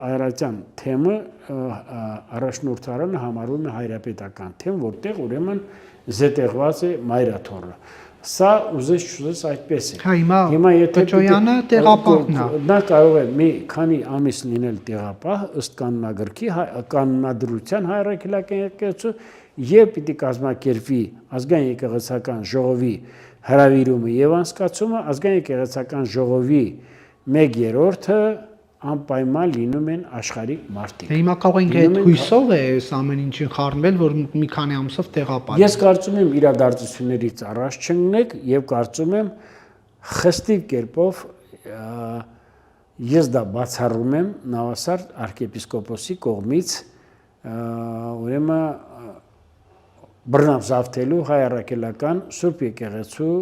Հայրատյան թեմը առաջնորդարանը համարում է հայրապետական թեմ, որտեղ ուրեմն զետեղված է մայրաթորը։ Սա ուզես չուզես այդպես է։ Հիմա Պեչոյանը տեղապահն է։ Նա կարող է մի քանի ամիս լինել տեղապահ ըստ կանոնագրքի կանոնադրության հայրաքելական եկեղեցու եւ պիտի կազմակերպվի ազգային եկեղեցական ժողովի հրավիրումը եւ անցկացումը, ազգային եկեղեցական ժողովի 1/3-ը անպայման լինում են աշխարհիկ մարդիկ։ Հիմա կարող ենք այդ հույսով է այս ամեն ինչին խառնվել, որ մի քանի ամսով տեղապահ։ Ես կարծում եմ իրադարձություններից առաջ չընկնեք եւ կարծում եմ խստիվ կերպով ես դա բացառում եմ Նավասարդ arczepiskopos-ի կողմից ուրեմն բռնավ զավթելու հայ առաքելական Սուրբ եկեղեցու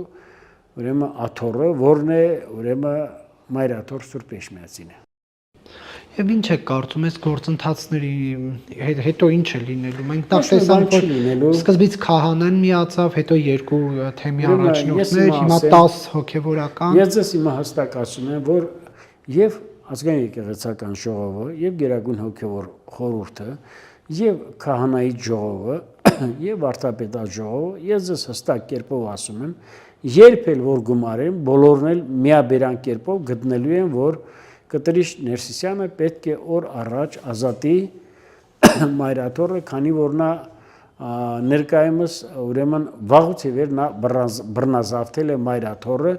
ուրեմն աթոռը, որն է ուրեմն մայրաթոր Սուրբ Էջմիածին է։ Եվ ինչ է կարծում ես գործընթացների հետո ինչ է լինելու։ Մենք դա տեսանք, որ սկզբից քահանան միացավ, հետո 2 թեմի առաջնորդներ, հիմա 10 հոգևորական։ Ես ձեզ հիմա հստակ ասում եմ, որ եւ ազգային եկեղեցական ժողովը, եւ Գերագույն հոգևոր խորհուրդը, եւ քահանայի ժողովը, եւ վարդապետած ժողովը, ես ձեզ հստակ կերպով ասում եմ, երբ էլ որ գումարեն, բոլորն էլ միաբերան կերպով գտնելու են, որ Կտրիչ Ներսիսյանը պետք է օր առաջ ազատի մայրաթորը, քանի որ նա ներկայումս ուրեմն վաղուց ի վեր նա բռնազավթել է մայրաթորը